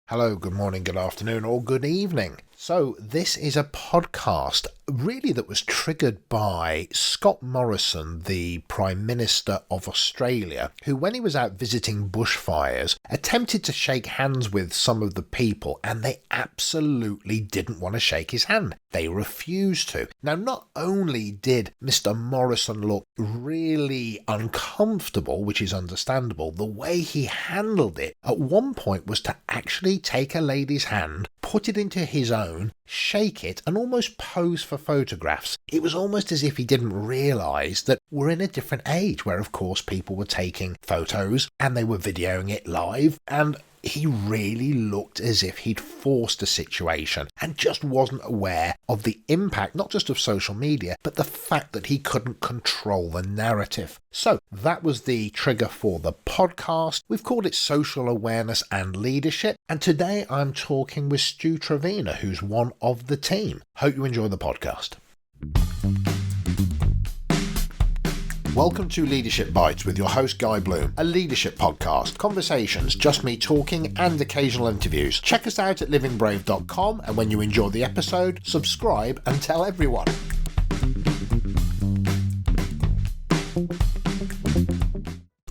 Hello, good morning, good afternoon, or good evening. So this is a podcast really that was triggered by Scott Morrison, the Prime Minister of Australia, who when he was out visiting bushfires attempted to shake hands with some of the people and they absolutely didn't want to shake his hand. They refused to. Now, not only did Mr. Morrison look really uncomfortable, which is understandable, the way he handled it at one point was to actually take a lady's hand, put it into his own, shake it, and almost pose for photographs. It was almost as if he didn't realise that we're in a different age where, of course, people were taking photos and they were videoing it live, and he really looked as if he'd forced a situation and just wasn't aware of the impact, not just of social media, but the fact that he couldn't control the narrative. So that was the trigger for the podcast. We've called it Social Awareness and Leadership. And today I'm talking with Stu Trevena, who's one of the team. Hope you enjoy the podcast. Welcome to Leadership Bites with your host Guy Bloom, a leadership podcast, conversations, just me talking and occasional interviews. Check us out at livingbrave.com, and when you enjoy the episode, subscribe and tell everyone.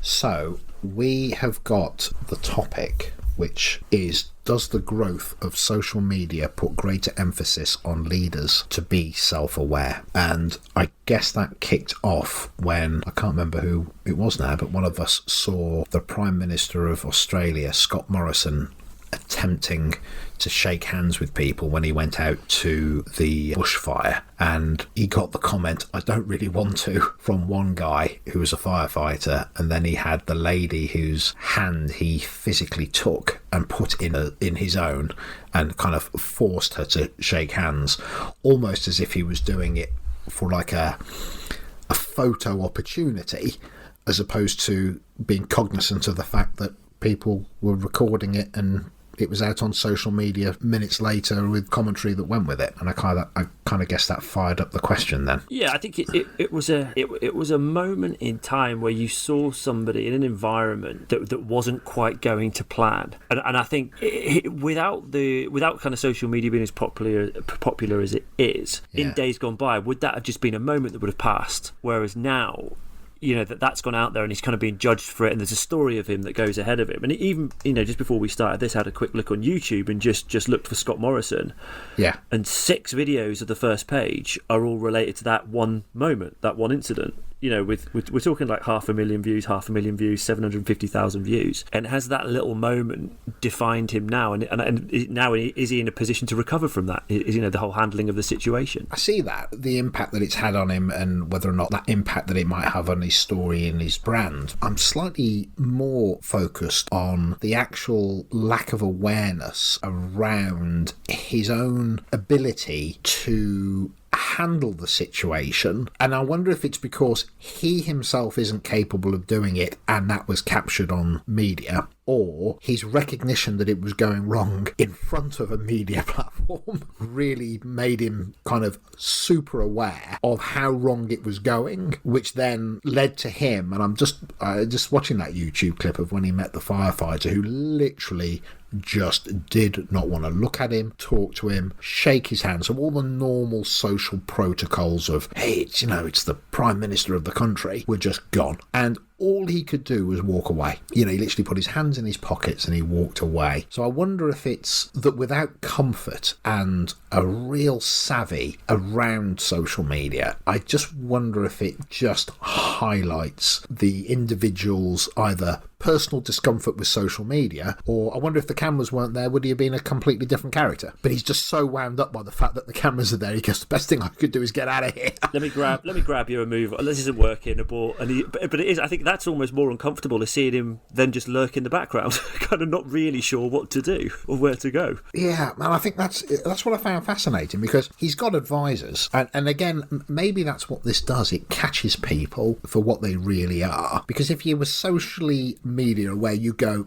So we have got the topic, which is, does the growth of social media put greater emphasis on leaders to be self-aware? And I guess that kicked off when, I can't remember who it was now, but one of us saw the Prime Minister of Australia, Scott Morrison, attempting to shake hands with people when he went out to the bushfire, and he got the comment, "I don't really want to," from one guy who was a firefighter, and then he had the lady whose hand he physically took and put in his own and kind of forced her to shake hands, almost as if he was doing it for like a photo opportunity, as opposed to being cognizant of the fact that people were recording it and it was out on social media minutes later with commentary that went with it. And I kind of guess that fired up the question then. Yeah, I think it was a moment in time where you saw somebody in an environment that wasn't quite going to plan. And I think without kind of social media being as popular as it is, in days gone by, would that have just been a moment that would have passed? Whereas now, you know, that's gone out there and he's kind of being judged for it, and there's a story of him that goes ahead of him. And even, you know, just before we started this, I had a quick look on YouTube and just looked for Scott Morrison. Yeah. And 6 videos of the first page are all related to that one moment, that one incident. You know, we're talking like 500,000 views, 750,000 views, and has that little moment defined him now? And now is he in a position to recover from that? Is, you know, the whole handling of the situation? I see that, the impact that it's had on him, and whether or not that impact that it might have on his story and his brand. I'm slightly more focused on the actual lack of awareness around his own ability to handle the situation, and I wonder if it's because he himself isn't capable of doing it and that was captured on media, or his recognition that it was going wrong in front of a media platform really made him kind of super aware of how wrong it was going, which then led to him, and I'm just watching that YouTube clip of when he met the firefighter who literally just did not want to look at him, talk to him, shake his hand. So all the normal social protocols of, hey, it's the Prime Minister of the country, were just gone. And all he could do was walk away. You know, he literally put his hands in his pockets and he walked away. So I wonder if it's that without comfort and a real savvy around social media, I just wonder if it just highlights the individual's either personal discomfort with social media, or I wonder if the cameras weren't there, would he have been a completely different character? But he's just so wound up by the fact that the cameras are there, he goes, the best thing I could do is get out of here. Let me grab you and move. This isn't working, but it is. I think that's almost more uncomfortable, is seeing him then just lurk in the background, kind of not really sure what to do or where to go. Yeah, and I think that's what I found fascinating, because he's got advisors, and again, maybe that's what this does. It catches people for what they really are, because if you were socially media where you go,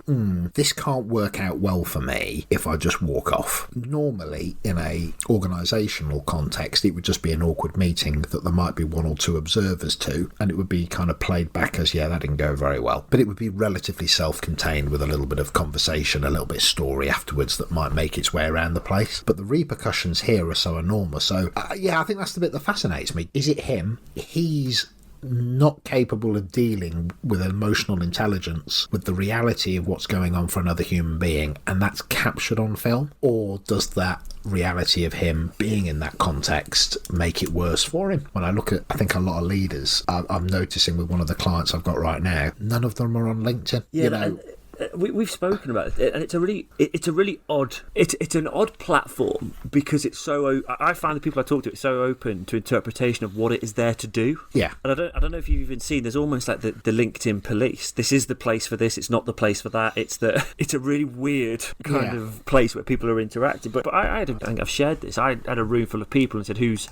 this can't work out well for me if I just walk off. Normally, in a organisational context, it would just be an awkward meeting that there might be one or two observers to, and it would be kind of played back as, yeah, that didn't go very well. But it would be relatively self-contained with a little bit of conversation, a little bit of story afterwards that might make its way around the place. But the repercussions here are so enormous. So, I think that's the bit that fascinates me. Is it him? He's not capable of dealing with emotional intelligence, with the reality of what's going on for another human being, and that's captured on film? Or does that reality of him being in that context make it worse for him? When I look at, I think, a lot of leaders, I'm noticing with one of the clients I've got right now, none of them are on LinkedIn. We've spoken about it, and it's an odd platform because it's so. I find the people I talk to, it's so open to interpretation of what it is there to do. Yeah, and I don't know if you've even seen. There's almost like the LinkedIn police. This is the place for this. It's not the place for that. It's a really weird kind of place where people are interacting. But I think I've shared this. I had a room full of people and said, who's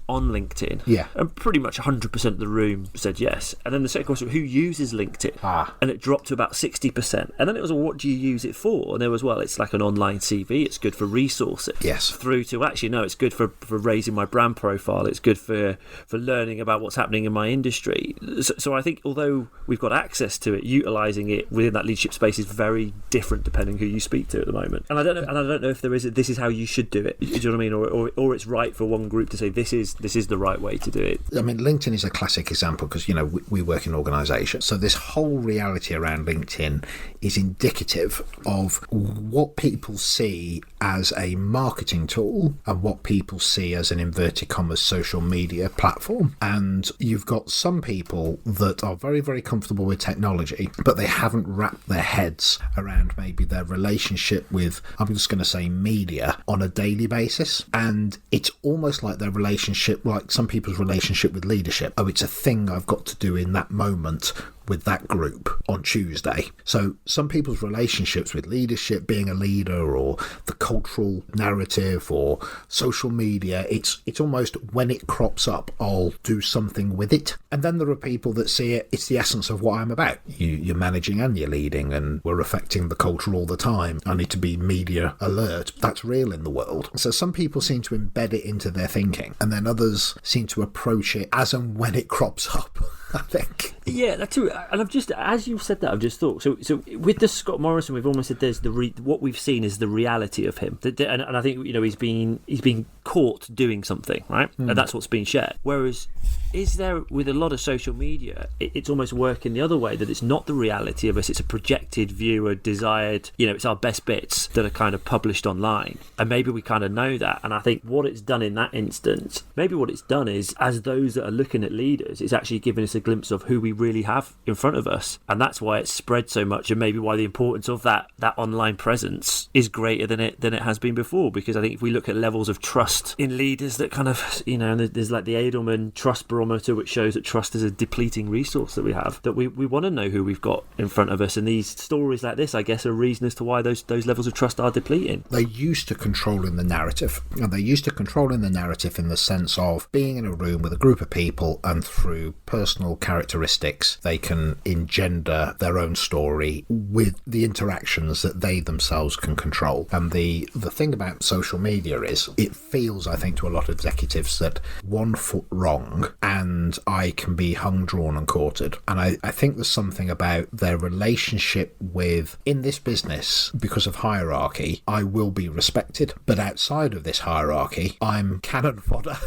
on LinkedIn? Yeah, and pretty much 100% of the room said yes. And then the second question, who uses LinkedIn? And it dropped to about 60%. And then it was, well, what do you use it for? And there was, well, it's like an online CV. It's good for resources. Yes. Through to, actually, no, it's good for raising my brand profile. It's good for learning about what's happening in my industry. So I think although we've got access to it, utilising it within that leadership space is very different depending who you speak to at the moment. And I don't know if there is this is how you should do it. Do you know what I mean? Or it's right for one group to say this is the right way to do it. I mean, LinkedIn is a classic example because, we work in organisations. So this whole reality around LinkedIn is indicative of what people see as a marketing tool and what people see as an inverted commas social media platform. And you've got some people that are very, very comfortable with technology, but they haven't wrapped their heads around maybe their relationship with, I'm just going to say, media on a daily basis. And it's almost like their relationship, like some people's relationship with leadership. Oh, it's a thing I've got to do in that moment with that group on Tuesday. So some people's relationships with leadership, being a leader, or the cultural narrative or social media, it's almost when it crops up, I'll do something with it. And then there are people that see it's the essence of what I'm about. You're managing and you're leading, and we're affecting the culture all the time. I need to be media alert. That's real in the world. So some people seem to embed it into their thinking, and then others seem to approach it as and when it crops up. I think. Yeah, that's true. And I've just, as you've said that, I've just thought. So with the Scott Morrison, we've almost said there's what we've seen is the reality of him, and I think he's been caught doing something, right? And that's what's been shared. Whereas, is there with a lot of social media, it's almost working the other way, that it's not the reality of us. It's a projected view, a desired. It's our best bits that are kind of published online, and maybe we kind of know that. And I think what it's done in that instance, maybe what it's done is, as those that are looking at leaders, it's actually given us a glimpse of who we really have in front of us, and that's why it's spread so much, and maybe why the importance of that online presence is greater than it has been before. Because I think if we look at levels of trust in leaders, that kind of there's like the Edelman Trust Barometer, which shows that trust is a depleting resource that we have, that we want to know who we've got in front of us, and these stories like this, I guess, are a reason as to why those levels of trust are depleting. They're used to controlling the narrative, and they're used to controlling the narrative in the sense of being in a room with a group of people, and through personal characteristics they can engender their own story with the interactions that they themselves can control. And the thing about social media is, it feels, I think, to a lot of executives that one foot wrong and I can be hung, drawn and quartered. And I think there's something about their relationship with, in this business, because of hierarchy, I will be respected, but outside of this hierarchy, I'm cannon fodder.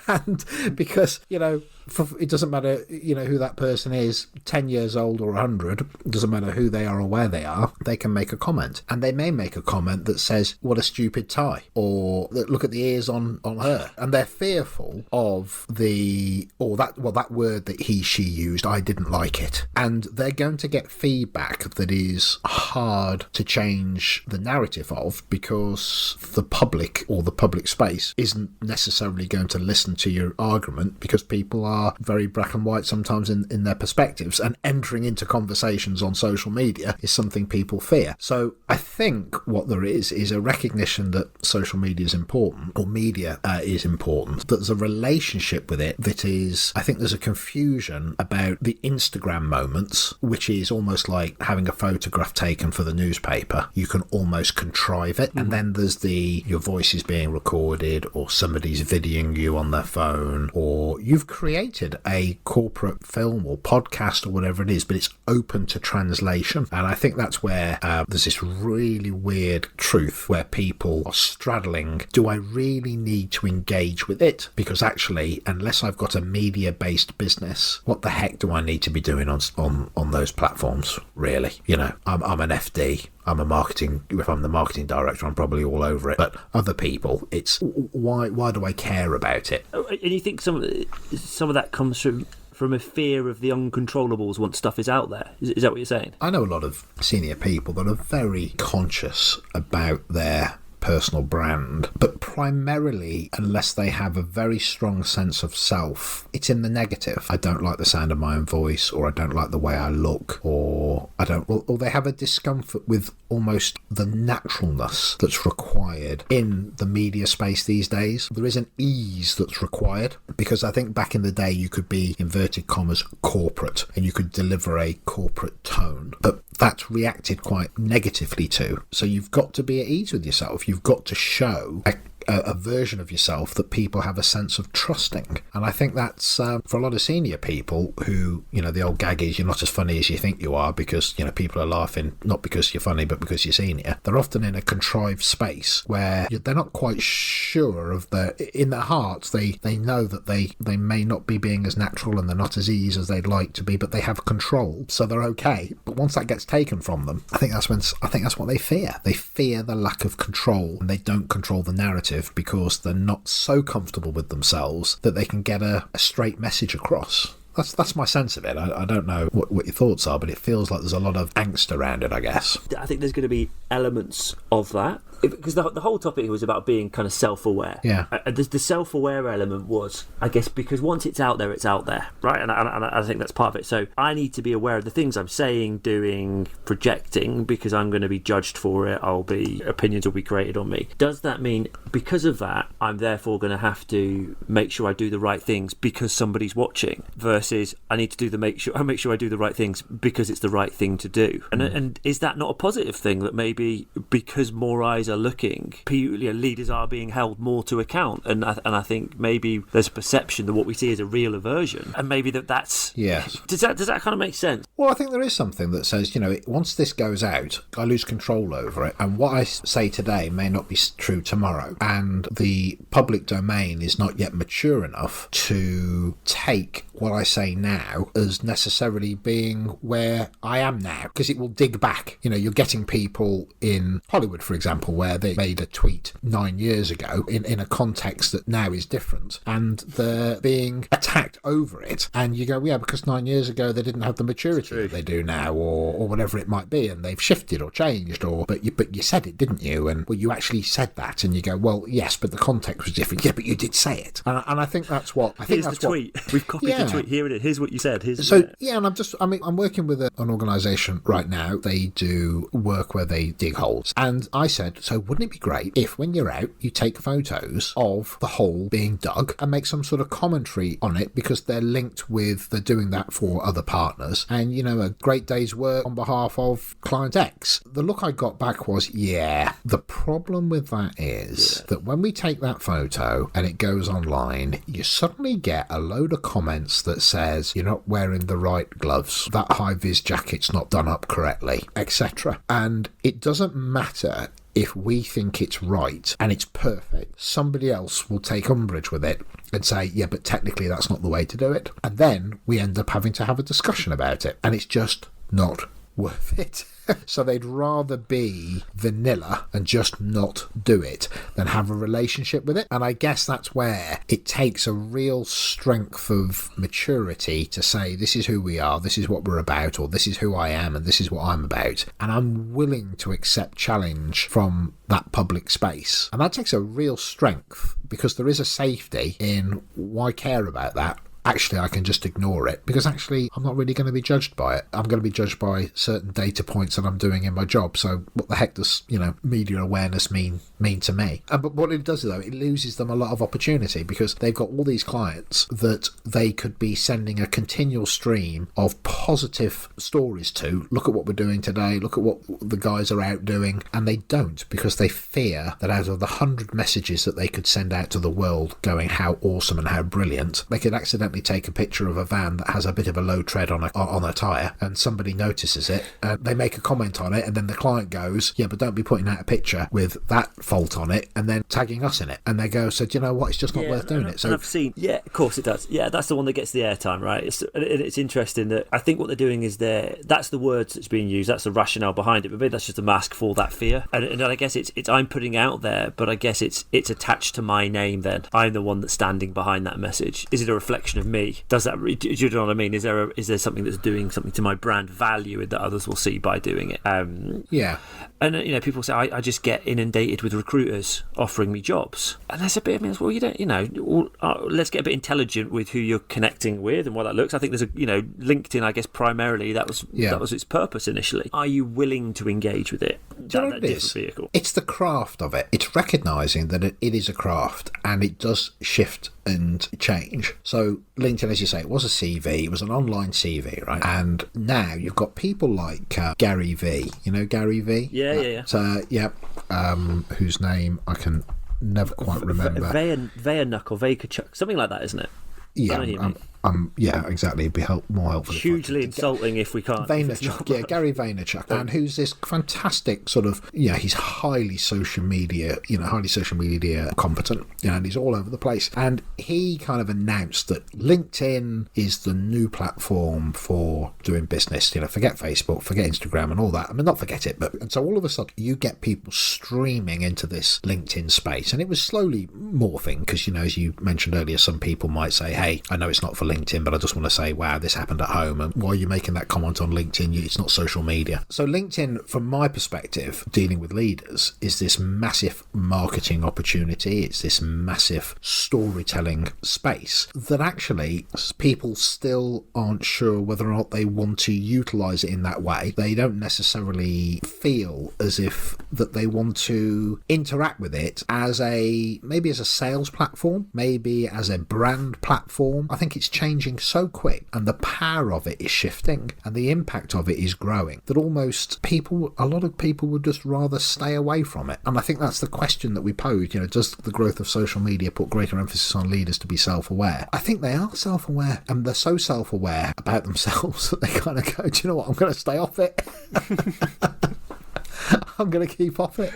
And because, it doesn't matter, who that person is, 10 years old or 100, it doesn't matter who they are or where they are, they can make a comment. And they may make a comment that says, what a stupid tie, or look at the ears on her. And they're fearful of that word that she used, I didn't like it. And they're going to get feedback that is hard to change the narrative of, because the public or the public space isn't necessarily going to listen to your argument, because people are are very black and white sometimes in their perspectives, and entering into conversations on social media is something people fear. So I think what there is a recognition that social media is important, or media is important, that there's a relationship with it that is, I think there's a confusion about the Instagram moments, which is almost like having a photograph taken for the newspaper. You can almost contrive it. And then there's your voice is being recorded, or somebody's videoing you on their phone, or you've created a corporate film or podcast or whatever it is, but it's open to translation. And I think that's where there's this really weird truth where people are straddling, do I really need to engage with it? Because actually, unless I've got a media-based business, what the heck do I need to be doing on those platforms, really? You know, I'm an FD. If I'm the marketing director, I'm probably all over it. But other people, it's why do I care about it? And you think some of that comes from a fear of the uncontrollables once stuff is out there? Is that what you're saying? I know a lot of senior people that are very conscious about their personal brand, but primarily, unless they have a very strong sense of self, it's in the negative. I don't like the sound of my own voice, or I don't like the way I look, or they have a discomfort with almost the naturalness that's required in the media space these days. There is an ease that's required, because I think back in the day you could be, inverted commas, corporate, and you could deliver a corporate tone, but that's reacted quite negatively to. So you've got to be at ease with yourself. You've got to show a version of yourself that people have a sense of trusting. And I think that's for a lot of senior people who, you know, the old gag is you're not as funny as you think you are, because, you know, people are laughing not because you're funny but because you're senior. They're often in a contrived space where they're not quite sure of in their hearts they know that they may not be being as natural, and they're not as easy as they'd like to be, but they have control, so they're okay. But once that gets taken from them, I think that's what they fear. They fear the lack of control, and they don't control the narrative because they're not so comfortable with themselves that they can get a straight message across. That's my sense of it. I don't know what your thoughts are, but it feels like there's a lot of angst around it, I guess. I think there's going to be elements of that, because the whole topic was about being kind of self-aware. Yeah. The self-aware element was, I guess, because once it's out there, right? And I think that's part of it. So I need to be aware of the things I'm saying, doing, projecting, because I'm going to be judged for it. Opinions will be created on me. Does that mean because of that, I'm therefore going to have to make sure I do the right things because somebody's watching, versus I need to make sure I do the right things because it's the right thing to do? And is that not a positive thing, that maybe because more eyes are looking, leaders are being held more to account, and I think maybe there's a perception that what we see is a real aversion, and maybe that's yes. Does that kind of make sense? Well, I think there is something that says, you know, once this goes out, I lose control over it, and what I say today may not be true tomorrow, and the public domain is not yet mature enough to take what I say now as necessarily being where I am now, because it will dig back. You know, you're getting people in Hollywood, for example, where they made a tweet 9 years ago in a context that now is different, and they're being attacked over it, and you go, yeah, because 9 years ago they didn't have the maturity that they do now, or whatever it might be, and they've shifted or changed, but you said it, didn't you? And well, you actually said that, and you go, well, yes, but the context was different. Yeah, but you did say it, and I think that's what I think. Here's the tweet. We've copied the tweet. Here it is. Here's what you said. And I'm working with an organisation right now. They do work where they dig holes, and I said, so wouldn't it be great if when you're out you take photos of the hole being dug and make some sort of commentary on it, because they're doing that for other partners, and, you know, a great day's work on behalf of client X. The look I got back was, yeah, the problem with that is that when we take that photo and it goes online, you suddenly get a load of comments that says you're not wearing the right gloves, that high-vis jacket's not done up correctly, etc. And it doesn't matter if we think it's right and it's perfect. Somebody else will take umbrage with it and say, yeah, but technically that's not the way to do it. And then we end up having to have a discussion about it, and it's just not worth it. So they'd rather be vanilla and just not do it than have a relationship with it. And I guess that's where it takes a real strength of maturity to say, this is who we are, this is what we're about, or this is who I am and this is what I'm about. And I'm willing to accept challenge from that public space. And that takes a real strength, because there is a safety in why care about that. actually I can just ignore it, because actually I'm not really going to be judged by it. I'm going to be judged by certain data points that I'm doing in my job. So what the heck does, media awareness mean to me? But what it does, though, it loses them a lot of opportunity, because they've got all these clients that they could be sending a continual stream of positive stories to. Look at what we're doing today, look at what the guys are out doing, and they don't, because they fear that out of the 100 messages that they could send out to the world going how awesome and how brilliant, they could accidentally take a picture of a van that has a bit of a low tread on a tyre, and somebody notices it, and they make a comment on it, and then the client goes, yeah, but don't be putting out a picture with that fault on it and then tagging us in it. And they go, so do you know what, it's just not worth doing it. So I've seen, yeah, of course it does. Yeah, that's the one that gets the airtime, right? It's interesting that I think what they're doing is that's the words that's being used, that's the rationale behind it, but maybe that's just a mask for that fear. And I guess it's I'm putting out there, but I guess it's attached to my name. Then I'm the one that's standing behind that message. Is it a reflection of me? Does that, do you know what I mean? Is there something that's doing something to my brand value that others will see by doing it? Yeah. And people say I just get inundated with recruiters offering me jobs, and there's a bit of me, well, you don't, let's get a bit intelligent with who you're connecting with and what that looks. I think there's LinkedIn, I guess primarily that was its purpose initially. Are you willing to engage with it? Do you know what it is? Vehicle? It's the craft of it. It's recognising that it is a craft, and it does shift and change. So LinkedIn, as you say, it was a CV, it was an online CV, right? And now you've got people like Gary V. You know Gary V? Yeah. So whose name I can never quite remember. Vaynerchuk or Vaynerchuk, something like that, isn't it? Yeah, yeah, exactly. It'd be more helpful. Hugely insulting if we can't. Vaynerchuk, Gary Vaynerchuk, and who's this fantastic sort of, he's highly social media competent, and he's all over the place. And he kind of announced that LinkedIn is the new platform for doing business. Forget Facebook, forget Instagram, and all that. I mean, not forget it, and so all of a sudden you get people streaming into this LinkedIn space, and it was slowly morphing because, as you mentioned earlier, some people might say, hey, I know it's not for LinkedIn, but I just want to say, wow, this happened at home. And why are you making that comment on LinkedIn? It's not social media. So LinkedIn, from my perspective, dealing with leaders, is this massive marketing opportunity. It's this massive storytelling space that actually people still aren't sure whether or not they want to utilize it in that way. They don't necessarily feel as if that they want to interact with it as maybe as a sales platform, maybe as a brand platform. I think it's changing so quick, and the power of it is shifting, and the impact of it is growing, that almost a lot of people would just rather stay away from it. And I think that's the question that we pose, does the growth of social media put greater emphasis on leaders to be self-aware? I think they are self-aware, and they're so self-aware about themselves that they kind of go, do you know what, I'm going to stay off it. I'm going to keep off it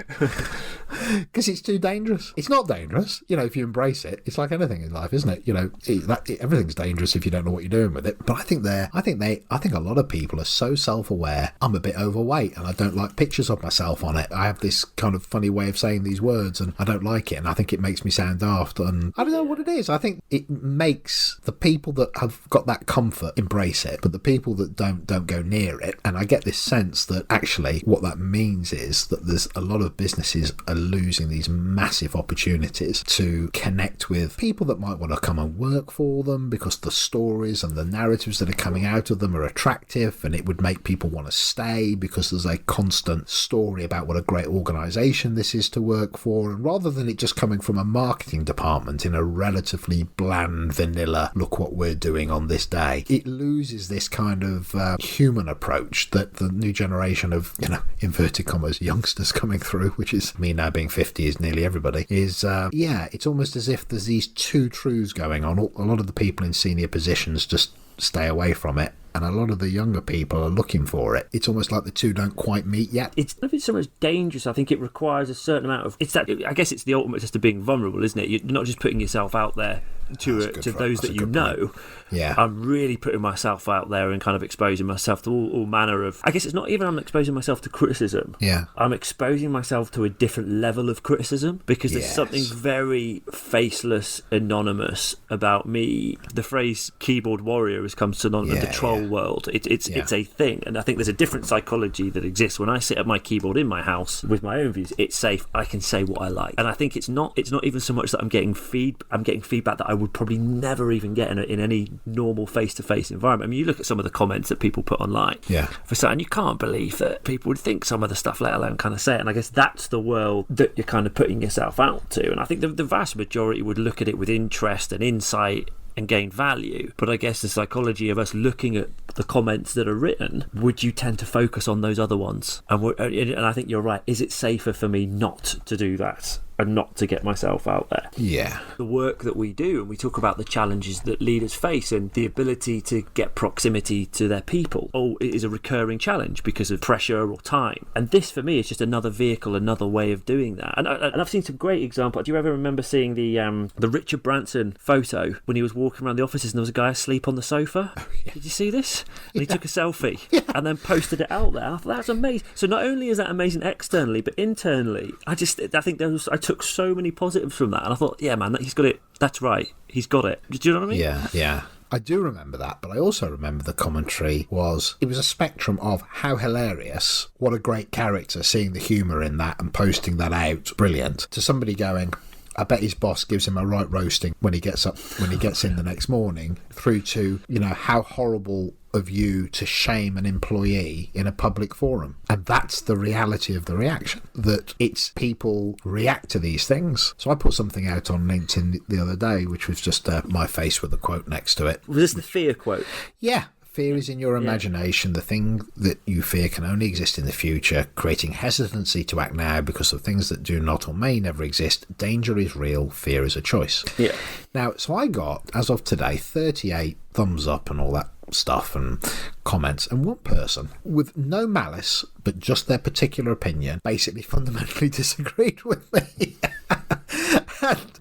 because it's too dangerous. It's not dangerous, if you embrace it. It's like anything in life, isn't it? Everything's dangerous if you don't know what you're doing with it. But I think a lot of people are so self-aware. I'm a bit overweight and I don't like pictures of myself on it. I have this kind of funny way of saying these words and I don't like it, and I think it makes me sound daft, and I don't know what it is. I think it makes the people that have got that comfort embrace it, but the people that don't go near it. And I get this sense that actually what that means is that there's a lot of businesses are losing these massive opportunities to connect with people that might want to come and work for them because the stories and the narratives that are coming out of them are attractive, and it would make people want to stay because there's a constant story about what a great organisation this is to work for. And rather than it just coming from a marketing department in a relatively bland, vanilla, look what we're doing on this day, it loses this kind of human approach that the new generation of, inverted commas, youngsters coming through, which is me now being 50 is nearly everybody, is it's almost as if there's these two truths going on. A lot of the people in senior positions just stay away from it, and a lot of the younger people are looking for it. It's almost like the two don't quite meet yet. It's so much dangerous. I think it requires a certain amount of, I guess it's the ultimate test of being vulnerable, isn't it? You're not just putting yourself out there to those that you know. Yeah, I'm really putting myself out there and kind of exposing myself to all manner of, I guess it's not even I'm exposing myself to criticism. Yeah, I'm exposing myself to a different level of criticism because there's something very faceless, anonymous about me. The phrase keyboard warrior has come synonymous. The troll whole world. It's a thing, and I think there's a different psychology that exists. When I sit at my keyboard in my house with my own views, it's safe. I can say what I like, and I think it's not even so much that I'm getting feedback that I would probably never even get in any normal face-to-face environment. I mean, you look at some of the comments that people put online, for certain, you can't believe that people would think some of the stuff, let alone kind of say it. And I guess that's the world that you're kind of putting yourself out to. And I think the vast majority would look at it with interest and insight and gain value. But I guess the psychology of us looking at the comments that are written, would you tend to focus on those other ones? And I think you're right. Is it safer for me not to do that and not to get myself out there? Yeah. The work that we do, and we talk about the challenges that leaders face and the ability to get proximity to their people, it is a recurring challenge because of pressure or time. And this, for me, is just another vehicle, another way of doing that. And I've seen some great examples. Do you ever remember seeing the Richard Branson photo when he was walking around the offices and there was a guy asleep on the sofa? Oh, yeah. Did you see this? And he took a selfie and then posted it out there. I thought, that's amazing. So not only is that amazing externally, but internally, I think I took so many positives from that, and I thought, yeah, man, he's got it. That's right, he's got it. Do you know what I mean? Yeah. I do remember that, but I also remember the commentary it was a spectrum of how hilarious, what a great character, seeing the humour in that and posting that out, brilliant, to somebody going, I bet his boss gives him a right roasting when he gets in the next morning, through to, how horrible of you to shame an employee in a public forum. And that's the reality of the reaction, that it's people react to these things. So I put something out on LinkedIn the other day, which was just my face with a quote next to it. Was this the fear quote? Yeah. Fear is in your imagination. The thing that you fear can only exist in the future, creating hesitancy to act now because of things that do not or may never exist. Danger is real, fear is a choice. Yeah. Now, so I got, as of today, 38 thumbs up and all that stuff and comments, and one person with no malice but just their particular opinion basically fundamentally disagreed with me.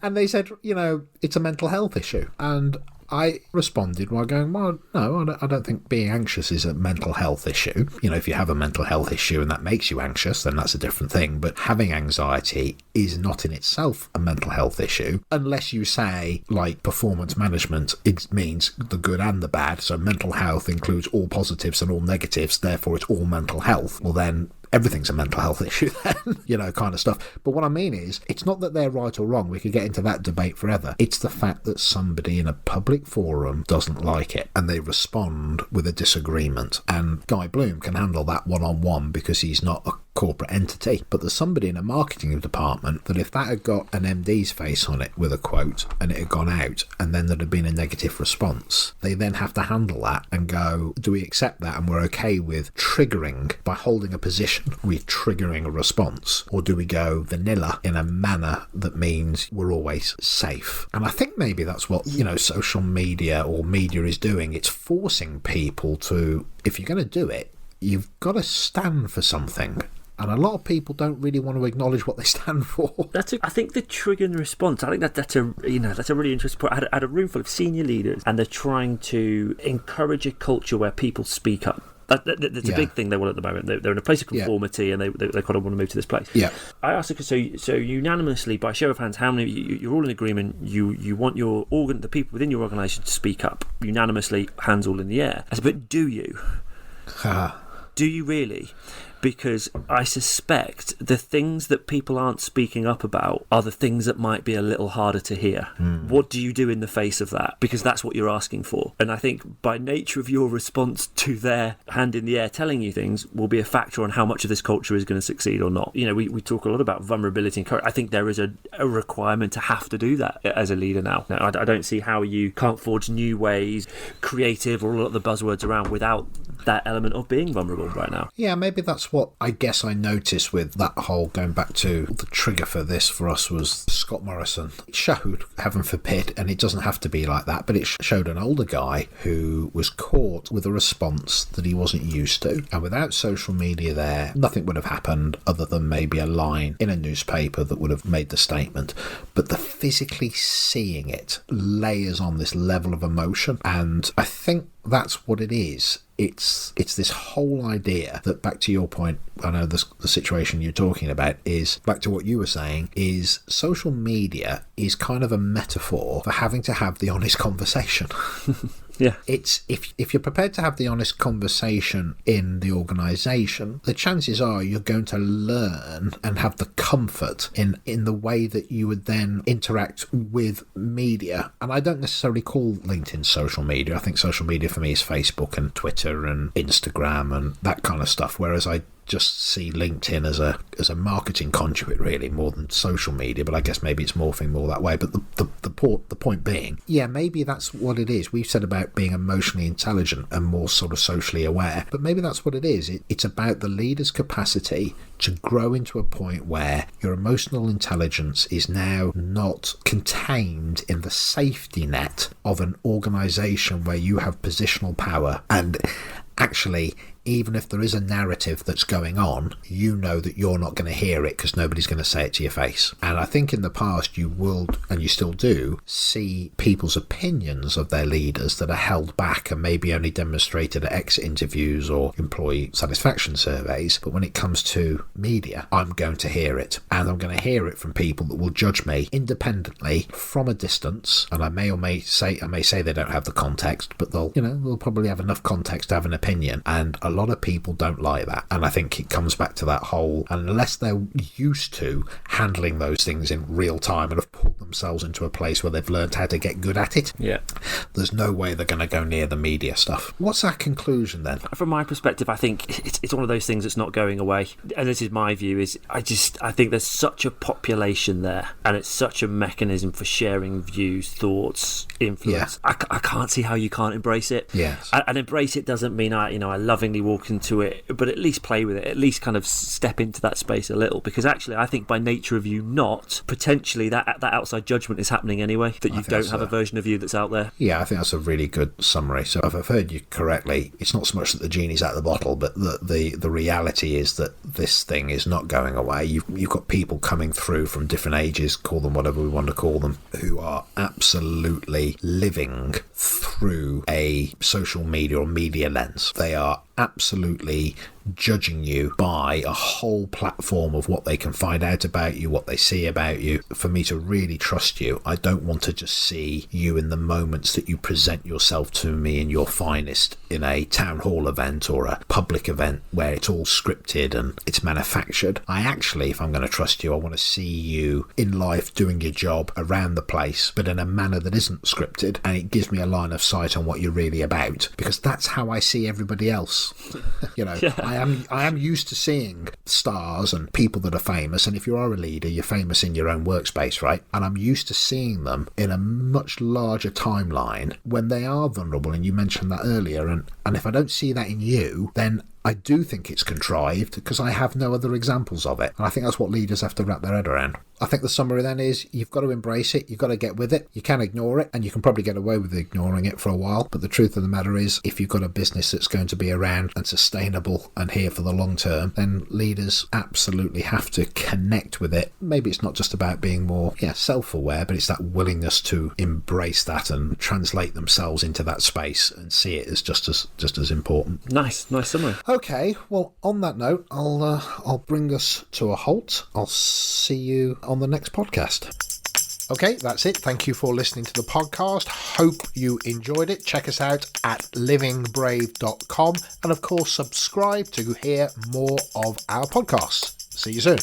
and they said, it's a mental health issue. And I responded while going, well, no, I don't think being anxious is a mental health issue. If you have a mental health issue and that makes you anxious, then that's a different thing. But having anxiety is not in itself a mental health issue, unless you say, like, performance management, it means the good and the bad. So mental health includes all positives and all negatives, therefore it's all mental health. Well, then everything's a mental health issue then, kind of stuff. But what I mean is, it's not that they're right or wrong. We could get into that debate forever. It's the fact that somebody in a public forum doesn't like it and they respond with a disagreement. And Guy Bloom can handle that one-on-one because he's not a corporate entity. But there's somebody in a marketing department that if that had got an MD's face on it with a quote and it had gone out and then there'd have been a negative response, they then have to handle that and go, do we accept that and we're okay with triggering by holding a position? We're triggering a response, or do we go vanilla in a manner that means we're always safe? And I think maybe that's what social media or media is doing. It's forcing people to, if you're going to do it, you've got to stand for something. And a lot of people don't really want to acknowledge what they stand for. I think the trigger and response, I think that's a really interesting point. I had a room full of senior leaders, and they're trying to encourage a culture where people speak up. That's a big thing they want at the moment. They're in a place of conformity, and they kind of want to move to this place. Yeah. I asked, so unanimously, by show of hands, how many you're all in agreement? You want the people within your organisation to speak up unanimously, hands all in the air. I said, but do you? Do you really? Because I suspect the things that people aren't speaking up about are the things that might be a little harder to hear. What do you do in the face of that? Because that's what you're asking for. And I think by nature of your response to their hand in the air telling you things will be a factor on how much of this culture is going to succeed or not. We talk a lot about vulnerability and courage. I think there is a requirement to have to do that as a leader now. I don't see how you can't forge new ways, creative, or a lot of the buzzwords around without that element of being vulnerable right now. Yeah, maybe that's what I guess I noticed with that whole, going back to the trigger for this for us was Scott Morrison. It showed, heaven forbid, and it doesn't have to be like that, but it showed an older guy who was caught with a response that he wasn't used to. And without social media there, nothing would have happened other than maybe a line in a newspaper that would have made the statement. But the physically seeing it layers on this level of emotion. And I think that's what it is. It's this whole idea that, back to your point, I know the situation you're talking about is, back to what you were saying, is social media is kind of a metaphor for having to have the honest conversation. Yeah. It's if you're prepared to have the honest conversation in the organisation, the chances are you're going to learn and have the comfort in the way that you would then interact with media. And I don't necessarily call LinkedIn social media. I think social media for me is Facebook and Twitter and Instagram and that kind of stuff, whereas I just see LinkedIn as a marketing conduit really more than social media, but I guess maybe it's morphing more that way. But the point being, yeah, maybe that's what it is. We've said about being emotionally intelligent and more sort of socially aware, but maybe that's what it is. It's about the leader's capacity to grow into a point where your emotional intelligence is now not contained in the safety net of an organisation where you have positional power, and actually, even if there is a narrative that's going on, you know that you're not going to hear it because nobody's going to say it to your face. And I think in the past you will, and you still do, see people's opinions of their leaders that are held back and maybe only demonstrated at exit interviews or employee satisfaction surveys. But when it comes to media, I'm going to hear it. And I'm going to hear it from people that will judge me independently from a distance. And I may say they don't have the context, but they'll probably have enough context to have an opinion. And a lot of people don't like that, and I think it comes back to that whole, unless they're used to handling those things in real time and have put themselves into a place where they've learned how to get good at it, there's no way they're going to go near the media stuff. What's our conclusion then? From my perspective, I think it's one of those things that's not going away, and this is my view, is I think there's such a population there, and it's such a mechanism for sharing views, thoughts, influence. I can't see how you can't embrace it. Yes. And embrace it doesn't mean I lovingly walk into it, but at least play with it, at least kind of step into that space a little, because actually I think by nature of you not, potentially that outside judgment is happening anyway, that you don't have a version of you that's out there. Yeah, I think that's a really good summary. So if I've heard you correctly, it's not so much that the genie's out of the bottle, but the reality is that this thing is not going away. You've got people coming through from different ages, call them whatever we want to call them, who are absolutely living through a social media or media lens. They are absolutely judging you by a whole platform of what they can find out about you, what they see about you. For me to really trust you, I don't want to just see you in the moments that you present yourself to me in your finest in a town hall event or a public event where it's all scripted and it's manufactured. I actually, if I'm going to trust you, I want to see you in life doing your job around the place, but in a manner that isn't scripted, and it gives me a line of sight on what you're really about, because that's how I see everybody else. I am used to seeing stars and people that are famous, and if you are a leader, you're famous in your own workspace, right? And I'm used to seeing them in a much larger timeline when they are vulnerable, and you mentioned that earlier, and if I don't see that in you, then I do think it's contrived because I have no other examples of it. And I think that's what leaders have to wrap their head around. I think the summary then is you've got to embrace it, you've got to get with it. You can ignore it, and you can probably get away with ignoring it for a while. But the truth of the matter is, if you've got a business that's going to be around and sustainable and here for the long term, then leaders absolutely have to connect with it. Maybe it's not just about being more self-aware, but it's that willingness to embrace that and translate themselves into that space and see it as just as important. Nice summary. Okay, well, on that note, I'll bring us to a halt. I'll see you on the next podcast. Okay, that's it. Thank you for listening to the podcast. Hope you enjoyed it. Check us out at livingbrave.com, and of course subscribe to hear more of our podcasts. See you soon.